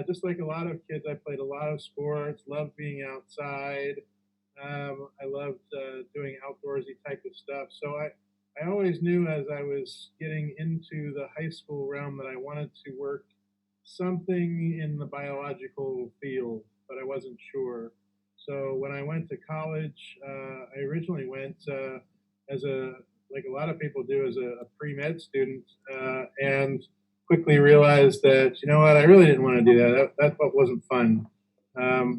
Just like a lot of kids, I played a lot of sports, loved being outside. I loved doing outdoorsy type of stuff. I always knew as I was getting into the high school realm that I wanted to work something in the biological field, but I wasn't sure. So when I went to college, I originally went as a like a lot of people do as a pre-med student, and quickly realized that you know what, I really didn't want to do that. That wasn't fun.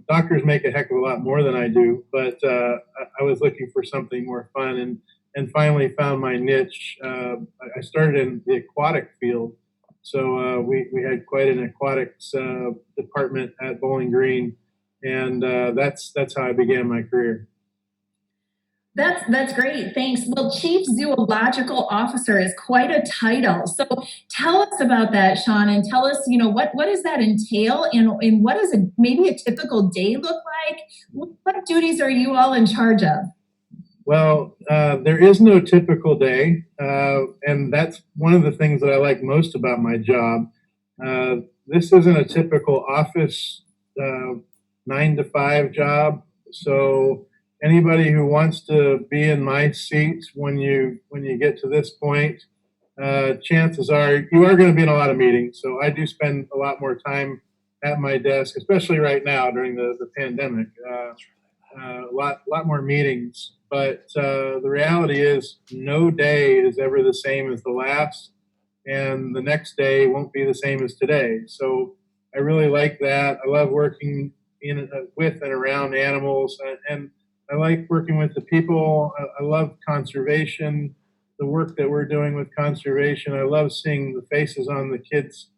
Doctors make a heck of a lot more than I do, but I was looking for something more fun and finally found my niche. I started in the aquatic field, so we had quite an aquatics department at Bowling Green, and that's how I began my career. That's great. Thanks. Well, Chief Zoological Officer is quite a title. So tell us about that, Sean, and tell us, what does that entail, and what does maybe a typical day look like? What duties are you all in charge of? Well, there is no typical day, and that's one of the things that I like most about my job. Uh, this isn't a typical office 9 to 5 job, so anybody who wants to be in my seat when you get to this point, chances are you are going to be in a lot of meetings. So I do spend a lot more time at my desk, especially right now during the pandemic. A lot more meetings, but the reality is no day is ever the same as the last, and the next day won't be the same as today. So I really like that. I love working with and around animals, and I like working with the people. I love conservation, the work that we're doing with conservation. I love seeing the faces on the kids'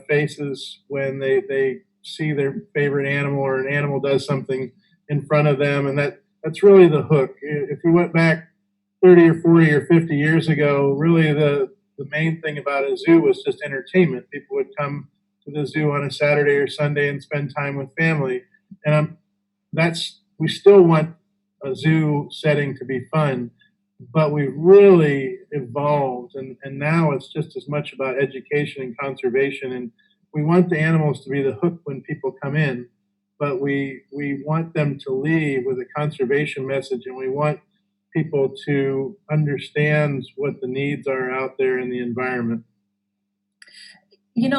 faces when they see their favorite animal or an animal does something in front of them, and that's really the hook. If we went back 30 or 40 or 50 years ago, really the main thing about a zoo was just entertainment. People would come to the zoo on a Saturday or Sunday and spend time with family, and that's we still want a zoo setting to be fun, but we've really evolved, and now it's just as much about education and conservation, and we want the animals to be the hook when people come in, but we want them to leave with a conservation message, and we want people to understand what the needs are out there in the environment. You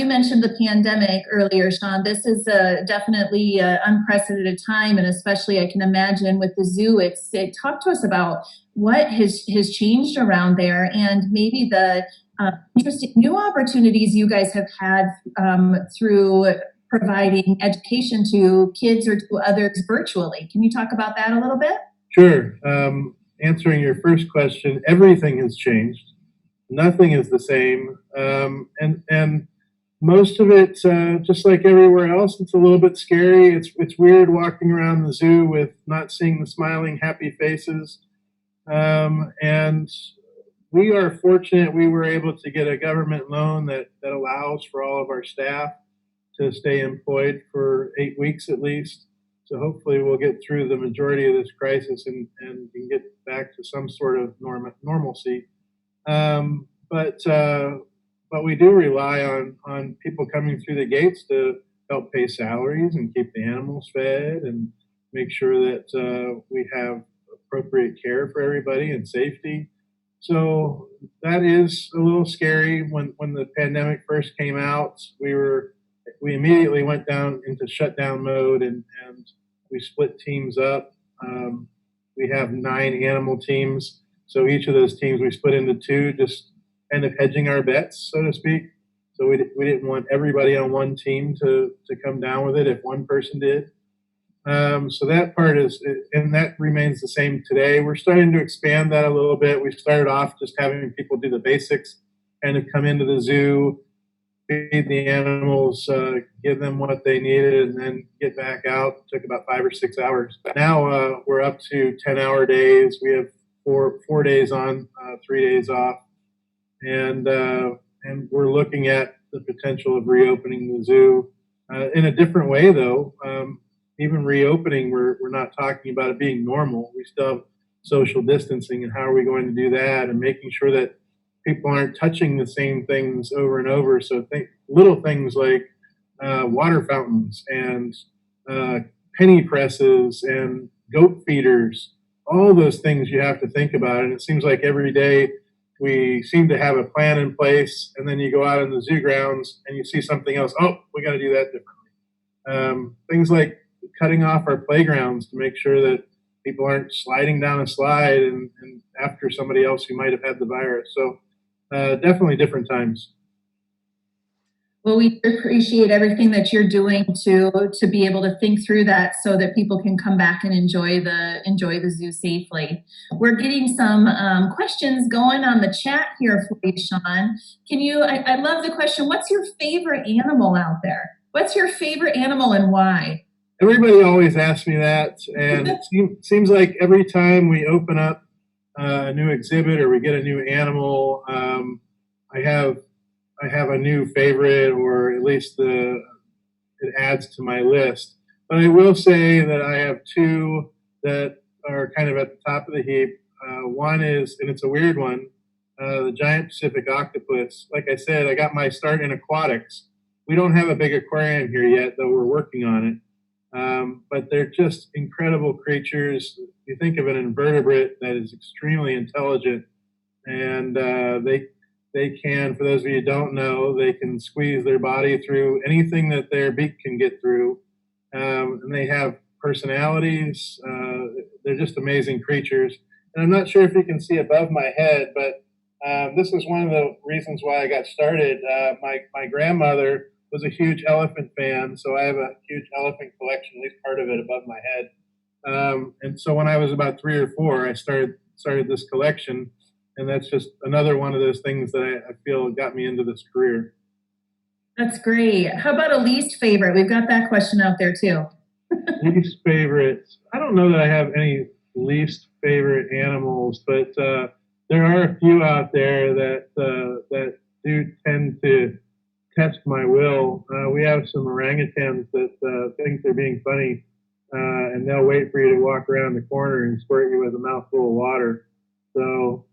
mentioned the pandemic earlier, Sean. This is definitely an unprecedented time, and especially I can imagine with the zoo. Talk to us about what has changed around there, and maybe the interesting new opportunities you guys have had through providing education to kids or to others virtually. Can you talk about that a little bit? Sure. Answering your first question, everything has changed. Nothing is the same, and most of it, just like everywhere else, it's a little bit scary. It's weird walking around the zoo with not seeing the smiling, happy faces. And we are fortunate we were able to get a government loan that allows for all of our staff to stay employed for 8 weeks at least. So hopefully we'll get through the majority of this crisis and can get back to some sort of normalcy. Um, but uh, but we do rely on people coming through the gates to help pay salaries and keep the animals fed and make sure that we have appropriate care for everybody and safety. So that is a little scary. When the pandemic first came out, we immediately went down into shutdown mode, and we split teams up. We have 9 animal teams, so each of those teams we split into 2, just kind of hedging our bets, so to speak. So we didn't want everybody on one team to come down with it if one person did. So that part and that remains the same today. We're starting to expand that a little bit. We started off just having people do the basics, kind of come into the zoo, feed the animals, give them what they needed, and then get back out. It took about 5 or 6 hours. Now we're up to 10-hour days. We have four days on, 3 days off, and we're looking at the potential of reopening the zoo in a different way, though. Even reopening, we're not talking about it being normal. We still have social distancing, and how are we going to do that, and making sure that people aren't touching the same things over and over. So little things like water fountains and penny presses and goat feeders, all those things you have to think about. And it seems like every day we seem to have a plan in place, and then you go out in the zoo grounds and you see something else. Oh, we got to do that differently. Things like cutting off our playgrounds to make sure that people aren't sliding down a slide and after somebody else who might have had the virus. So definitely different times. Well, we appreciate everything that you're doing to be able to think through that so that people can come back and enjoy the zoo safely. We're getting some questions going on the chat here for you, Sean. I love the question, what's your favorite animal out there? What's your favorite animal and why? Everybody always asks me that, and it seems like every time we open up a new exhibit or we get a new animal, I have a new favorite, or at least it adds to my list. But I will say that I have two that are kind of at the top of the heap. One is, and it's a weird one, the giant Pacific octopus. Like I said, I got my start in aquatics. We don't have a big aquarium here yet, though we're working on it. But they're just incredible creatures. You think of an invertebrate that is extremely intelligent, and they can, for those of you who don't know, they can squeeze their body through anything that their beak can get through. And they have personalities. They're just amazing creatures. And I'm not sure if you can see above my head, but this is one of the reasons why I got started. My grandmother was a huge elephant fan, so I have a huge elephant collection, at least part of it above my head. And so when I was about 3 or 4, I started this collection. And that's just another one of those things that I feel got me into this career. That's great. How about a least favorite? We've got that question out there too. Least favorites. I don't know that I have any least favorite animals, but there are a few out there that do tend to test my will. We have some orangutans that think they're being funny, and they'll wait for you to walk around the corner and squirt you with a mouthful of water. So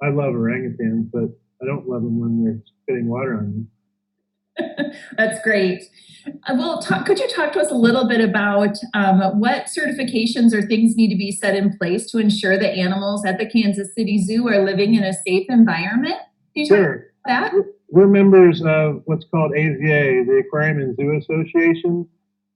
I love orangutans, but I don't love them when they're spitting water on me. That's great. Could you talk to us a little bit about what certifications or things need to be set in place to ensure that animals at the Kansas City Zoo are living in a safe environment? Can you talk about that? We're members of what's called AZA, the Aquarium and Zoo Association.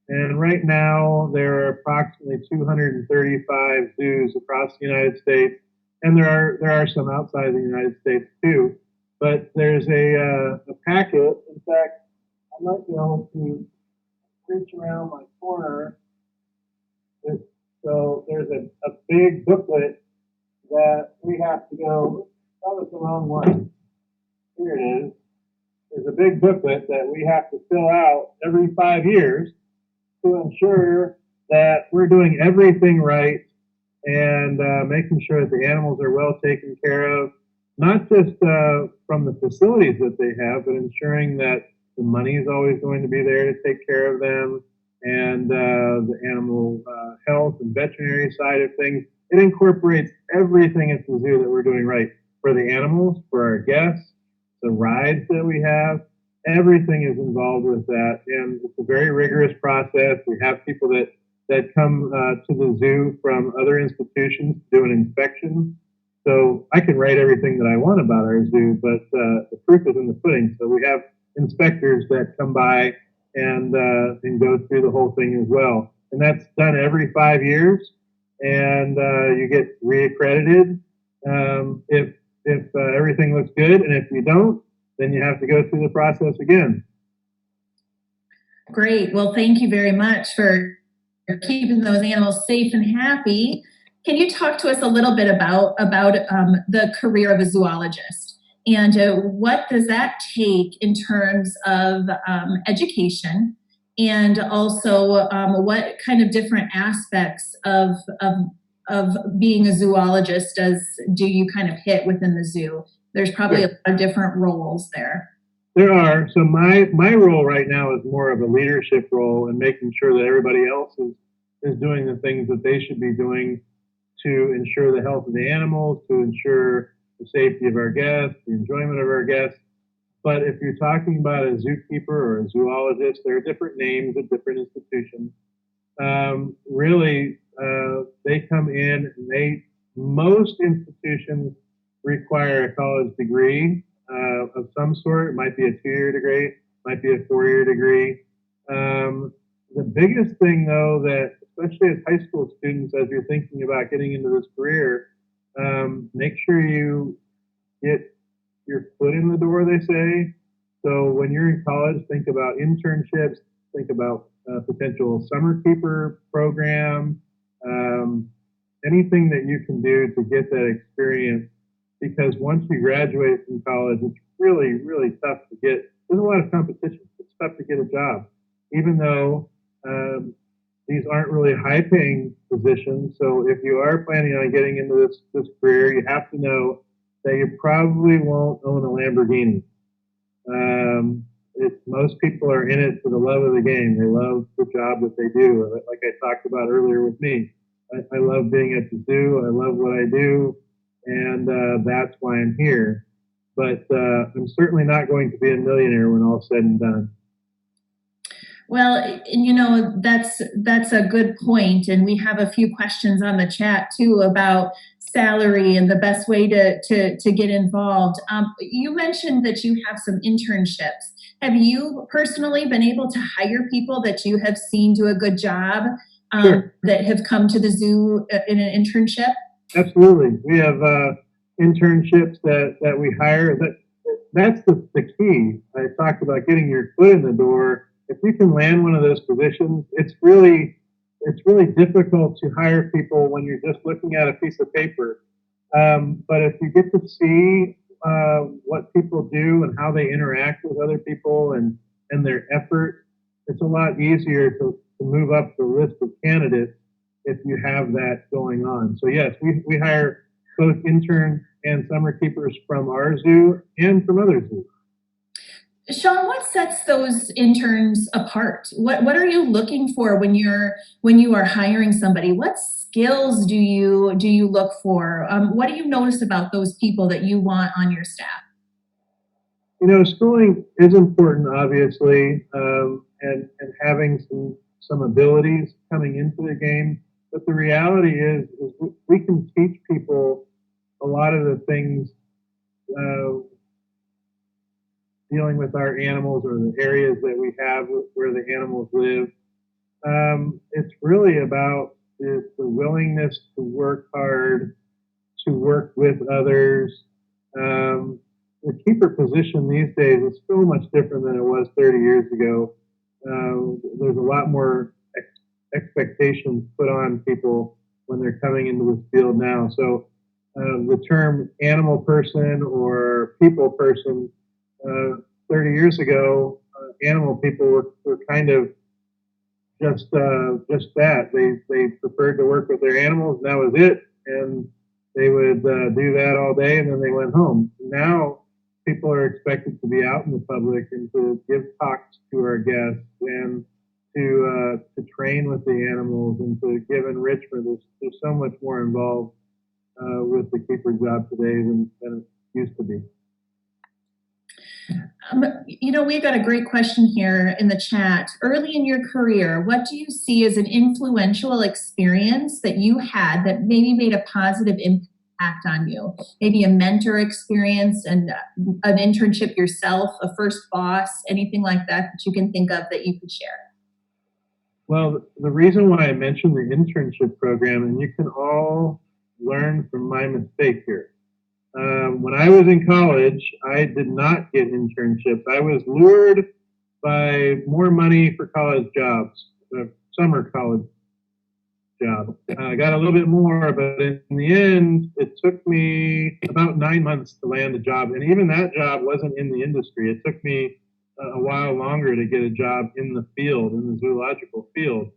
And right now, there are approximately 235 zoos across the United States, and there are some outside of the United States too. But there's a packet. In fact, I might be able to reach around my corner. So there's a big booklet that we have to go. That was the wrong one. Here it is. There's a big booklet that we have to fill out every 5 years to ensure that we're doing everything right and making sure that the animals are well taken care of, not just from the facilities that they have, but ensuring that the money is always going to be there to take care of them, and the animal health and veterinary side of things. It incorporates everything at the zoo that we're doing right for the animals, for our guests, the rides that we have. Everything is involved with that, and it's a very rigorous process. We have people that come to the zoo from other institutions to do an inspection. So I can write everything that I want about our zoo, but the proof is in the pudding. So we have inspectors that come by and go through the whole thing as well. And that's done every 5 years, and you get reaccredited if everything looks good, and if you don't, then you have to go through the process again. Great. Well, thank you very much for keeping those animals safe and happy. Can you talk to us a little bit about the career of a zoologist, and what does that take in terms of education, and also what kind of different aspects of being a zoologist do you kind of hit within the zoo? There's probably a lot of different roles there. There are. So my role right now is more of a leadership role and making sure that everybody else is doing the things that they should be doing to ensure the health of the animals, to ensure the safety of our guests, the enjoyment of our guests. But if you're talking about a zookeeper or a zoologist, there are different names at different institutions. Really, they come in and most institutions require a college degree of some sort. It might be a 2-year degree, might be a 4-year degree. The biggest thing, though, that especially as high school students, as you're thinking about getting into this career, make sure you get your foot in the door, they say. So when you're in college, think about internships, think about potential summer keeper program, um, anything that you can do to get that experience. Because once you graduate from college, it's really, really tough to get. There's a lot of competition. It's tough to get a job, even though these aren't really high-paying positions. So if you are planning on getting into this career, you have to know that you probably won't own a Lamborghini. Most people are in it for the love of the game. They love the job that they do. Like I talked about earlier with me, I love being at the zoo. I love what I do, and that's why I'm here. But I'm certainly not going to be a millionaire when all's said and done. Well, that's a good point, and we have a few questions on the chat too about salary and the best way to get involved. You mentioned that you have some internships. Have you personally been able to hire people that you have seen do a good job Sure. that have come to the zoo in an internship? Absolutely. We have internships that we hire. That's the key. I talked about getting your foot in the door. If you can land one of those positions, it's really difficult to hire people when you're just looking at a piece of paper. But if you get to see what people do and how they interact with other people and their effort, it's a lot easier to move up the list of candidates if you have that going on. So yes, we hire both intern and summer keepers from our zoo and from other zoos. Sean, what sets those interns apart? What are you looking for when you are hiring somebody? What skills do you look for? What do you notice about those people that you want on your staff? Schooling is important, obviously, and having some abilities coming into the game. But the reality is we can teach people a lot of the things uh, dealing with our animals or the areas that we have where the animals live. It's really about the willingness to work hard, to work with others. Um, the keeper position these days is so much different than it was 30 years ago. There's a lot more expectations put on people when they're coming into this field now. So the term animal person or people person, uh, 30 years ago, animal people were kind of just that. They preferred to work with their animals, and that was it. And they would do that all day, and then they went home. Now people are expected to be out in the public and to give talks to our guests and to train with the animals and to give enrichment. There's so much more involved with the keeper job today than it used to be. We've got a great question here in the chat. Early in your career, what do you see as an influential experience that you had that maybe made a positive impact on you? Maybe a mentor experience and an internship yourself, a first boss, anything like that that you can think of that you could share? Well, the reason why I mentioned the internship program, and you can all learn from my mistake here. When I was in college, I did not get internships. I was lured by more money for college jobs, summer college job. I got a little bit more, but in the end, it took me about 9 months to land a job. And even that job wasn't in the industry. It took me a while longer to get a job in the field, in the zoological field.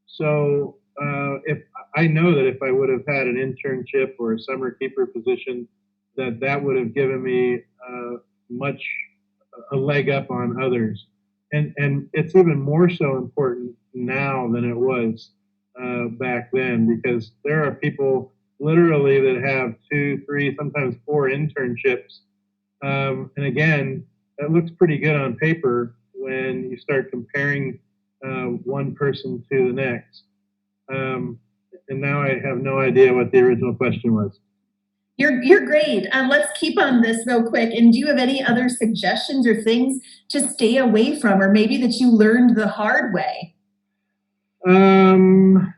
So if I know that if I would have had an internship or a summer keeper position, that would have given me much a leg up on others. And it's even more so important now than it was back then, because there are people literally that have 2, 3, sometimes 4 internships. And again, that looks pretty good on paper when you start comparing one person to the next. Um, and now I have no idea what the original question was. You're great. Let's keep on this real quick. And do you have any other suggestions or things to stay away from, or maybe that you learned the hard way? Um,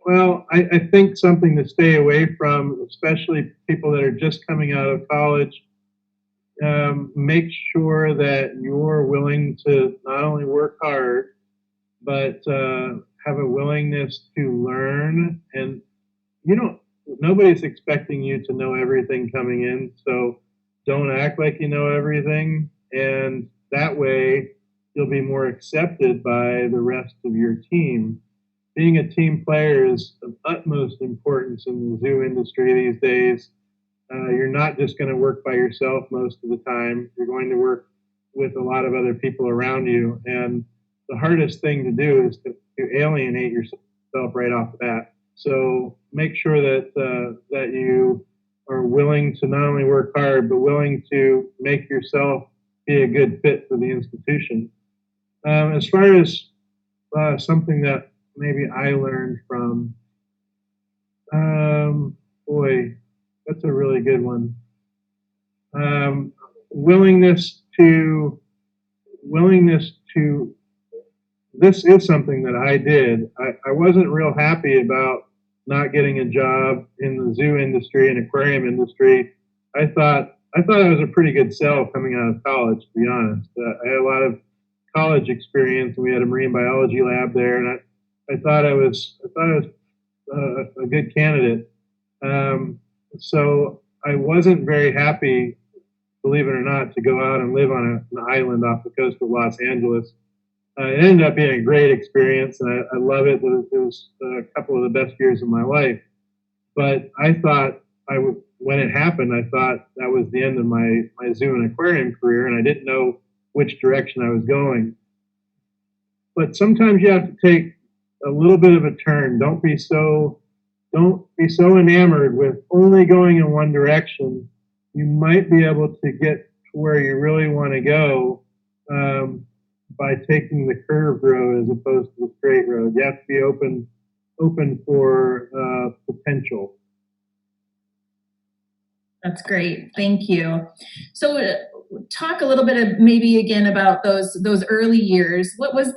well, I think something to stay away from, especially people that are just coming out of college, make sure that you're willing to not only work hard, but have a willingness to learn. And you don't, nobody's expecting you to know everything coming in. So don't act like you know everything. And that way you'll be more accepted by the rest of your team. Being a team player is of utmost importance in the zoo industry these days. You're not just going to work by yourself most of the time. You're going to work with a lot of other people around you. And the hardest thing to do is to alienate yourself right off the bat. So make sure that you are willing to not only work hard, but willing to make yourself be a good fit for the institution. As far as something that maybe I learned from, boy, that's a really good one. Um, willingness to willingness to this is something that I did. I wasn't real happy about not getting a job in the zoo industry and aquarium industry. I thought I was a pretty good sell coming out of college, to be honest. I had a lot of college experience, and we had a marine biology lab there, and I thought I was a good candidate. So I wasn't very happy, believe it or not, to go out and live on an island off the coast of Los Angeles. It ended up being a great experience, and I love it. It was a couple of the best years of my life. But I thought when it happened, I thought that was the end of my zoo and aquarium career, and I didn't know which direction I was going. But sometimes you have to take a little bit of a turn. Don't be so enamored with only going in one direction. You might be able to get to where you really want to go by taking the curved road as opposed to the straight road. You have to be open for potential. That's great. Thank you. So talk a little bit of maybe again about those early years. What was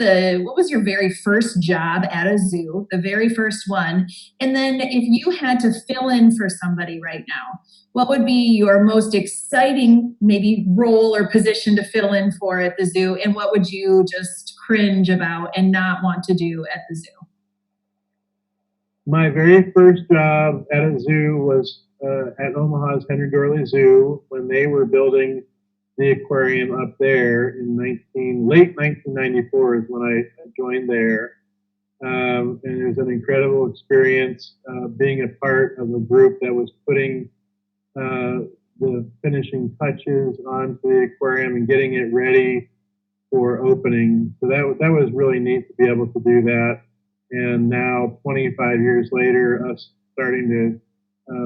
your very first job at a zoo, the very first one? And then if you had to fill in for somebody right now, what would be your most exciting maybe role or position to fill in for at the zoo? And what would you just cringe about and not want to do at the zoo? My very first job at a zoo was at Omaha's Henry Dorley Zoo when they were building the aquarium up there in late 1994 is when I joined there. And it was an incredible experience being a part of a group that was putting the finishing touches onto the aquarium and getting it ready for opening. So that was really neat to be able to do that. And now, 25 years later, us starting to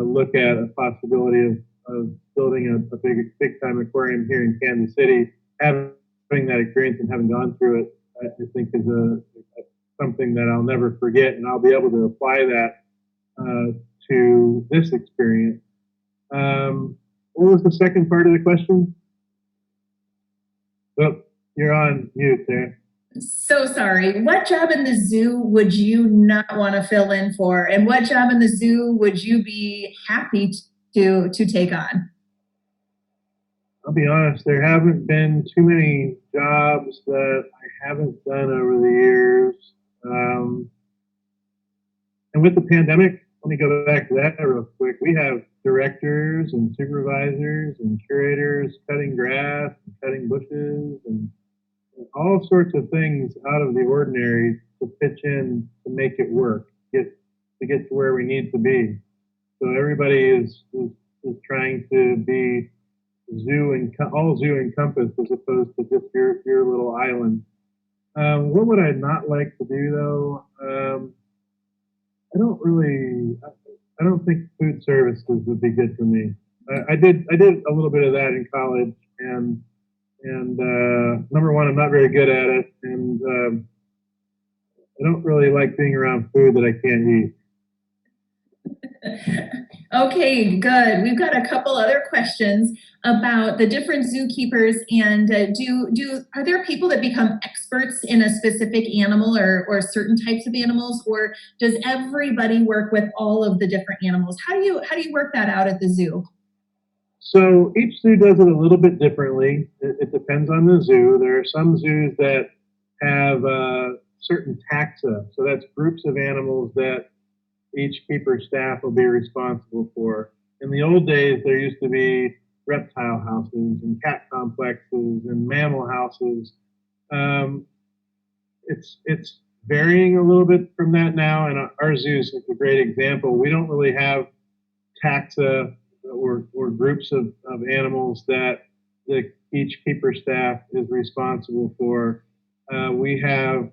look at a possibility of building a big time aquarium here in Kansas City, having that experience and having gone through it, I think is something that I'll never forget, and I'll be able to apply that to this experience. What was the second part of the question? Oh, you're on mute there. So sorry. What job in the zoo would you not want to fill in for? And what job in the zoo would you be happy to take on? I'll be honest, there haven't been too many jobs that I haven't done over the years. And with the pandemic, let me go back to that real quick. We have directors and supervisors and curators cutting grass and cutting bushes and all sorts of things out of the ordinary to pitch in to make it work, to get to where we need to be. So everybody is trying to be all zoo encompassed as opposed to just your little island. What would I not like to do though? I don't think food services would be good for me. I did a little bit of that in college, and And number one, I'm not very good at it, and I don't really like being around food that I can't eat. Okay, good. We've got a couple other questions about the different zookeepers, and do are there people that become experts in a specific animal or certain types of animals, or does everybody work with all of the different animals? How do you work that out at the zoo? So each zoo does it a little bit differently. It depends on the zoo. There are some zoos that have certain taxa, so that's groups of animals that each keeper staff will be responsible for. In the old days, there used to be reptile houses and cat complexes and mammal houses. Um, it's varying a little bit from that now, and our zoo is a great example. We don't really have taxa or groups of animals that each keeper staff is responsible for. We have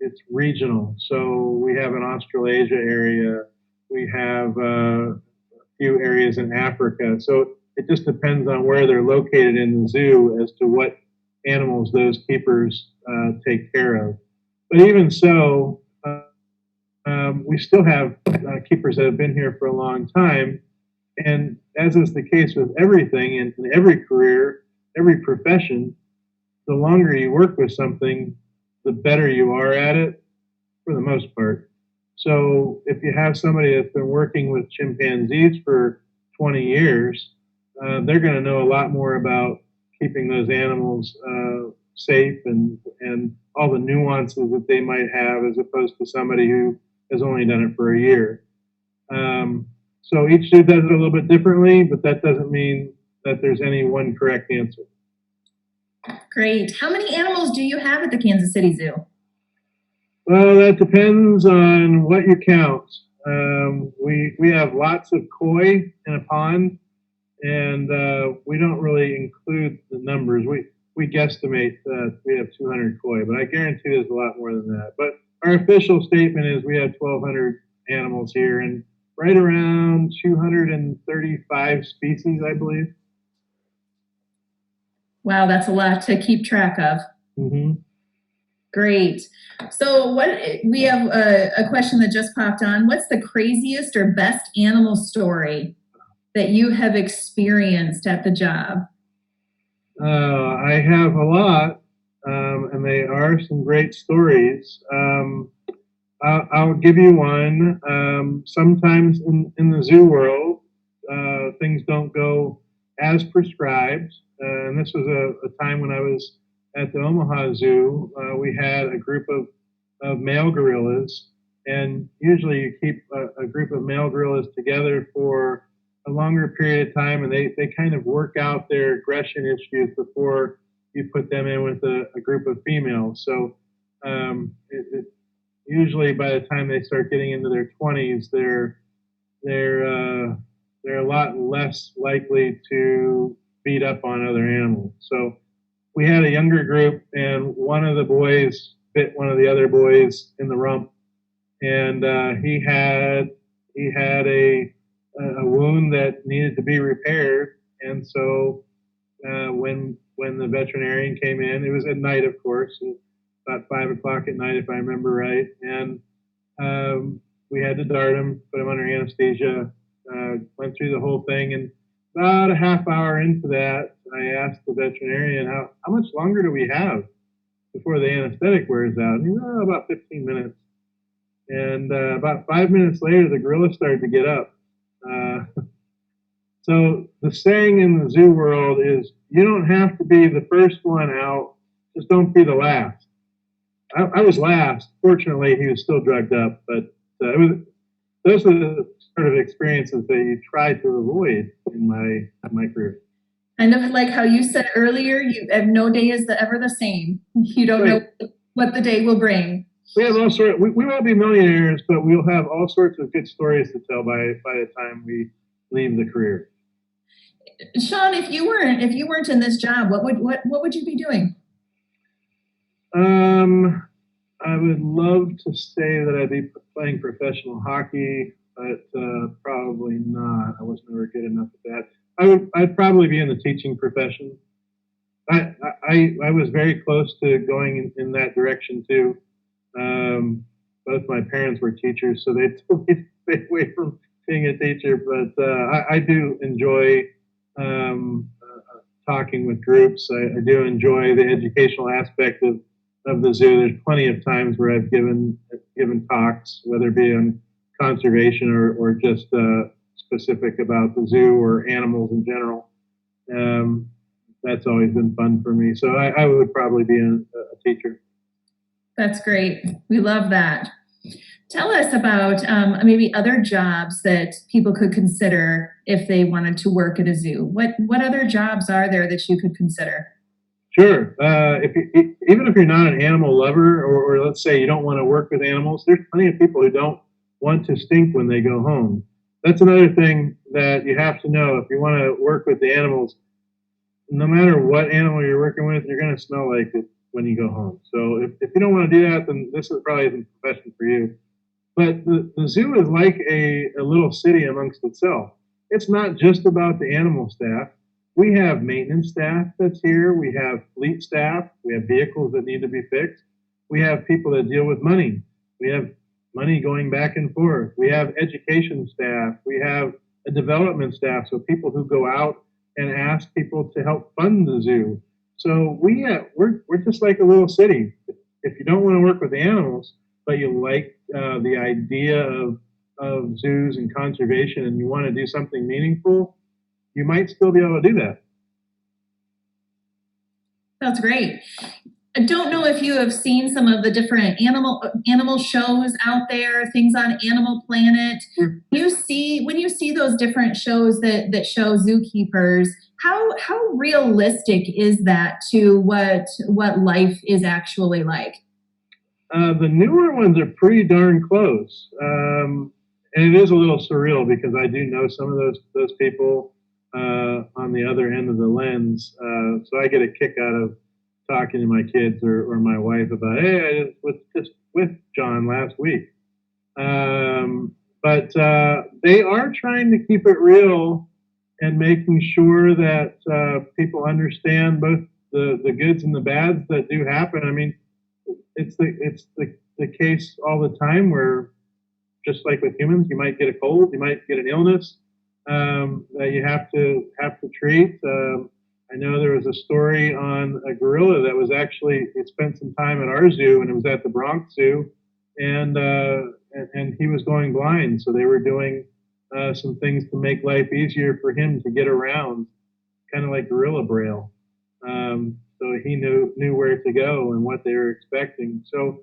it's regional, so we have an Australasia area, we have a few areas in Africa. So it just depends on where they're located in the zoo as to what animals those keepers take care of. But even so, we still have keepers that have been here for a long time. And as is the case with everything in every career, every profession, the longer you work with something, the better you are at it for the most part. So if you have somebody that's been working with chimpanzees for 20 years, they're going to know a lot more about keeping those animals safe and all the nuances that they might have as opposed to somebody who has only done it for a year. So each zoo does it a little bit differently, but that doesn't mean that there's any one correct answer. Great. How many animals do you have at the Kansas City Zoo? Well, that depends on what you count. We have lots of koi in a pond, and we don't really include the numbers. We guesstimate that we have 200 koi, but I guarantee there's a lot more than that. But our official statement is we have 1,200 animals here, and right around 235 species, I believe. Wow, that's a lot to keep track of. Mm-hmm. Great. So what we have a question that just popped on. What's the craziest or best animal story that you have experienced at the job? I have a lot, and they are some great stories. I'll give you one. Sometimes in the zoo world, things don't go as prescribed. And this was a time when I was at the Omaha Zoo. We had a group of male gorillas, and usually you keep a group of male gorillas together for a longer period of time, and they kind of work out their aggression issues before you put them in with a group of females. So usually by the time they start getting into their 20s, they're they're a lot less likely to beat up on other animals. So we had a younger group, and one of the boys bit one of the other boys in the rump, and he had a wound that needed to be repaired. And so when the veterinarian came in, it was at night, of course, about 5 o'clock at night, if I remember right, and we had to dart him, put him under anesthesia, went through the whole thing, and about a half hour into that, I asked the veterinarian, how much longer do we have before the anesthetic wears out? And he said, oh, about 15 minutes. And about 5 minutes later, the gorilla started to get up. So the saying in the zoo world is, you don't have to be the first one out, just don't be the last. I was last. Fortunately, he was still drugged up, but those are the sort of experiences that you try to avoid in my career. Kind of like how you said earlier, you have no day is ever the same. You don't know what the day will bring. We have all sorts. We won't be millionaires, but we'll have all sorts of good stories to tell by the time we leave the career. Sean, if you weren't in this job, what would you be doing? I would love to say that I'd be playing professional hockey, but probably not. I was never good enough at that. I'd probably be in the teaching profession. I was very close to going in that direction too. Um, Both my parents were teachers, so they told me to stay away from being a teacher. But I do enjoy talking with groups. I do enjoy the educational aspect of the zoo. There's plenty of times where I've given talks, whether it be on conservation or just specific about the zoo or animals in general. Um, that's always been fun for me. So I would probably be a teacher. That's great. We love that. Tell us about maybe other jobs that people could consider if they wanted to work at a zoo. What other jobs are there that you could consider? Sure. Even if you're not an animal lover, or let's say you don't want to work with animals, there's plenty of people who don't want to stink when they go home. That's another thing that you have to know. If you want to work with the animals, no matter what animal you're working with, you're going to smell like it when you go home. So if you don't want to do that, then this is probably isn't a profession for you. But the zoo is like a little city amongst itself. It's not just about the animal staff. We have maintenance staff that's here. We have fleet staff. We have vehicles that need to be fixed. We have people that deal with money. We have money going back and forth. We have education staff. We have a development staff, so people who go out and ask people to help fund the zoo. So we're just like a little city. If you don't want to work with the animals, but you like the idea of zoos and conservation and you want to do something meaningful, you might still be able to do that. That's great. I don't know if you have seen some of the different animal shows out there, things on Animal Planet. Sure. When you see those different shows that show zookeepers, how realistic is that to what life is actually like? The newer ones are pretty darn close, and it is a little surreal because I do know some of those people on the other end of the lens. So I get a kick out of talking to my kids or my wife about, hey, I was just with John last week. But they are trying to keep it real and making sure that people understand both the goods and the bads that do happen. I mean, it's the case all the time where just like with humans, you might get a cold, you might get an illness that you have to treat. I know there was a story on a gorilla that was actually it spent some time at our zoo, and it was at the Bronx Zoo, and and he was going blind, so they were doing some things to make life easier for him to get around, kind of like gorilla braille. So he knew where to go and what they were expecting. So,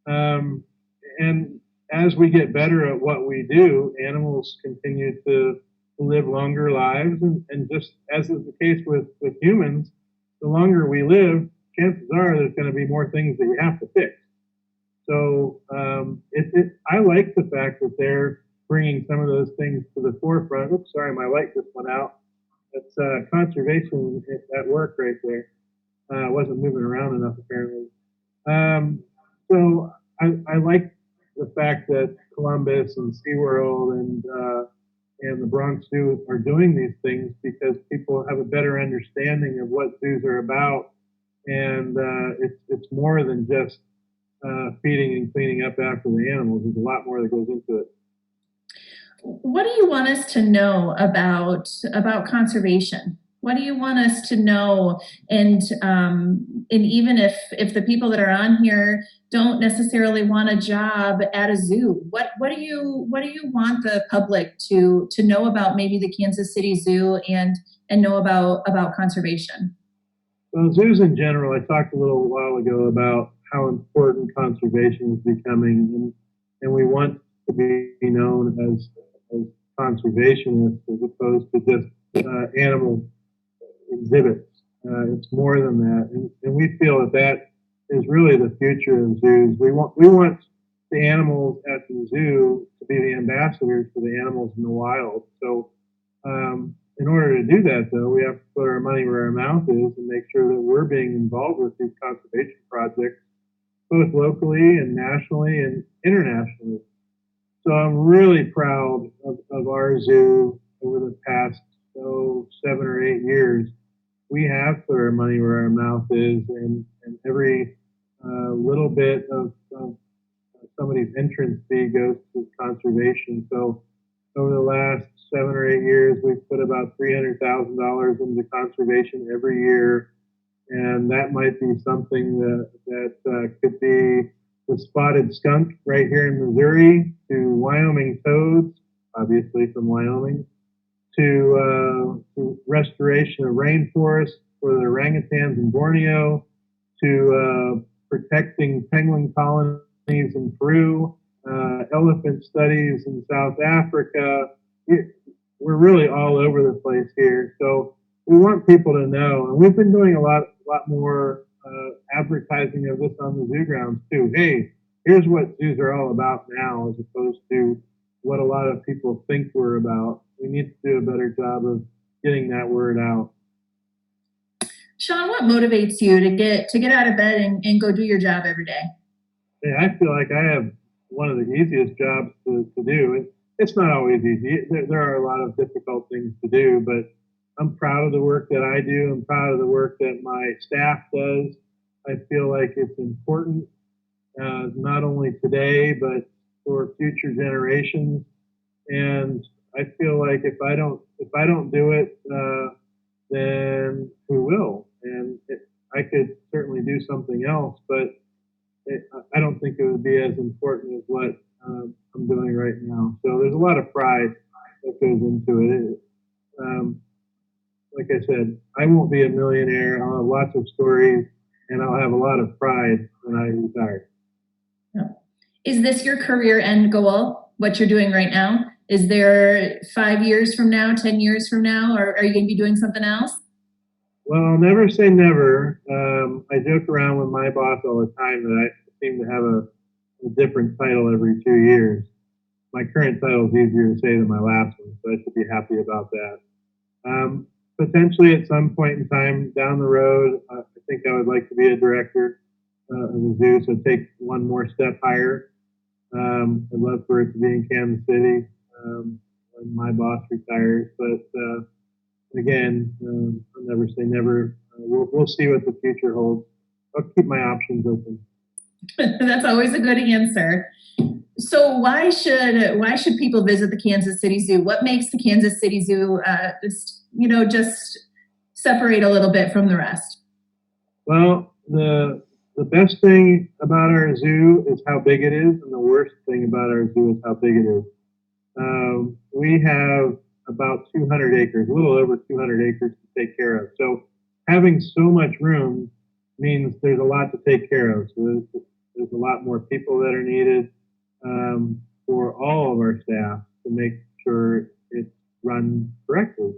and as we get better at what we do, animals continue to live longer lives, and just as is the case with humans, the longer we live, chances are there's going to be more things that you have to fix. So I like the fact that they're bringing some of those things to the forefront. Oops, sorry, my light just went out. That's conservation at work right there. Wasn't moving around enough apparently. So I like the fact that Columbus and SeaWorld and the Bronx Zoo are doing these things because people have a better understanding of what zoos are about, and it's more than just feeding and cleaning up after the animals. There's a lot more that goes into it. What do you want us to know about conservation? What do you want us to know? And even if the people that are on here don't necessarily want a job at a zoo, what do you want the public to know about maybe the Kansas City Zoo and know about conservation? Well, zoos in general, I talked a little while ago about how important conservation is becoming, and we want to be known as conservationists as opposed to just animal exhibits. It's more than that, and we feel that is really the future of zoos. We want the animals at the zoo to be the ambassadors for the animals in the wild. So, in order to do that, though, we have to put our money where our mouth is and make sure that we're being involved with these conservation projects, both locally and nationally and internationally. So I'm really proud of our zoo over the past 7 or 8 years. we have put our money where our mouth is, and every little bit of somebody's entrance fee goes to conservation. So over the last 7 or 8 years, we've put about $300,000 into conservation every year, and that might be something that could be the spotted skunk right here in Missouri, to Wyoming toads, obviously from Wyoming, to restoration of rainforests for the orangutans in Borneo, to protecting penguin colonies in Peru, elephant studies in South Africa. We're really all over the place here. So we want people to know, and we've been doing a lot more advertising of this on the zoo grounds too. Hey, here's what zoos are all about now, as opposed to what a lot of people think we're about. We need to do a better job of getting that word out. Sean, what motivates you to get out of bed and go do your job every day? Hey, I feel like I have one of the easiest jobs to do. It's not always easy. There are a lot of difficult things to do, but I'm proud of the work that I do. I'm proud of the work that my staff does. I feel like it's important, not only today, but for future generations. And I feel like if I don't do it, then who will? And I could certainly do something else, but I don't think it would be as important as what I'm doing right now. So there's a lot of pride that goes into it. Like I said, I won't be a millionaire. I'll have lots of stories, and I'll have a lot of pride when I retire. Is this your career end goal, what you're doing right now? Is there 5 years from now, 10 years from now, or are you going to be doing something else? Well, I'll never say never. I joke around with my boss all the time that I seem to have a different title every 2 years. My current title is easier to say than my last one, so I should be happy about that. Potentially at some point in time down the road, I think I would like to be a director of the zoo, so take one more step higher. I'd love for it to be in Kansas City when my boss retires, but again, I'll never say never. We'll see what the future holds. I'll keep my options open. That's always a good answer. So why should people visit the Kansas City Zoo? What makes the Kansas City Zoo just separate a little bit from the rest? Well, the best thing about our zoo is how big it is, and the worst thing about our zoo is how big it is. We have about 200 acres, a little over 200 acres to take care of. So having so much room means there's a lot to take care of. So there's a lot more people that are needed for all of our staff to make sure it's run correctly.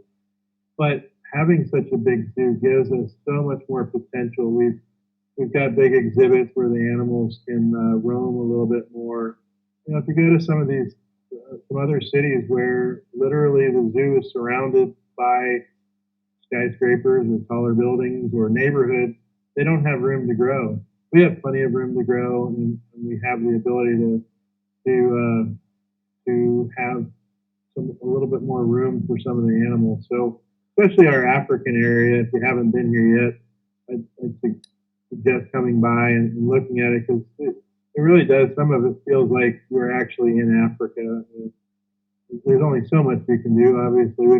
But having such a big zoo gives us so much more potential. We've got big exhibits where the animals can roam a little bit more. You know, if you go to some other cities where literally the zoo is surrounded by skyscrapers or taller buildings or neighborhoods, they don't have room to grow. We have plenty of room to grow, and we have the ability to have a little bit more room for some of the animals. So, especially our African area, if you haven't been here yet, I'd suggest coming by and looking at it, because it really does. Some of it feels like we're actually in Africa. There's only so much we can do. Obviously, we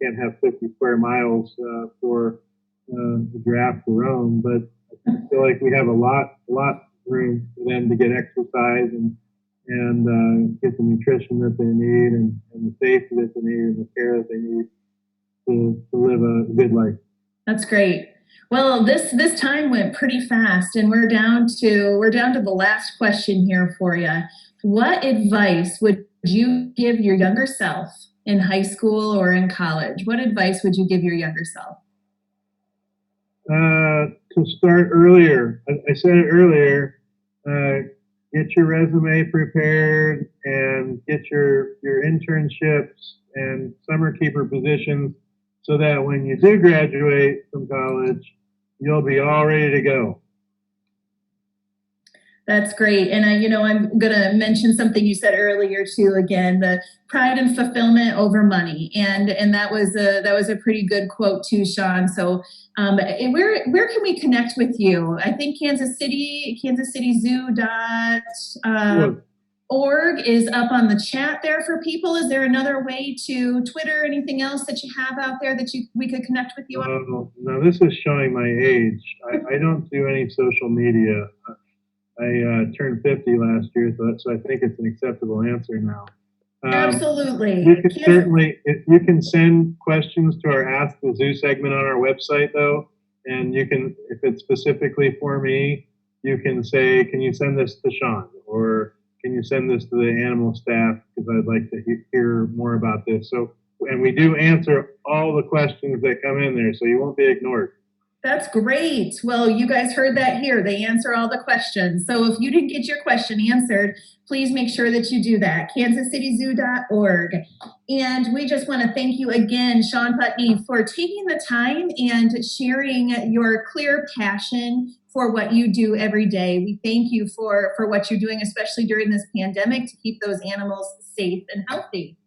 can't have 50 square miles for the giraffe to roam, but I feel like we have a lot of room for them to get exercise and get the nutrition that they need and the safety that they need and the care that they need to live a good life. That's great. Well, this time went pretty fast, and we're down to the last question here for you. What advice would you give your younger self in high school or in college? What advice would you give your younger self? To start earlier. I said it earlier. Get your resume prepared and get your internships and summer keeper positions, so that when you do graduate from college, you'll be all ready to go. That's great. And I'm going to mention something you said earlier too, again, the pride and fulfillment over money. And that was a pretty good quote too, Sean. So where can we connect with you? I think Kansas City Zoo dot Well, org is up on the chat there for people. Is there another way to Twitter, anything else that you have out there that we could connect with you on? no, this is showing my age. I don't do any social media. I turned 50 last year, so I think it's an acceptable answer now. Absolutely. You can certainly, if you can send questions to our Ask the Zoo segment on our website, though, and you can, if it's specifically for me, you can say, can you send this to Sean? Or can you send this to the animal staff? Because I'd like to hear more about this. So, and we do answer all the questions that come in there, so you won't be ignored. That's great. Well, you guys heard that here. They answer all the questions. So if you didn't get your question answered, please make sure that you do that. KansasCityZoo.org. And we just want to thank you again, Sean Putney, for taking the time and sharing your clear passion for what you do every day. We thank you for what you're doing, especially during this pandemic, to keep those animals safe and healthy.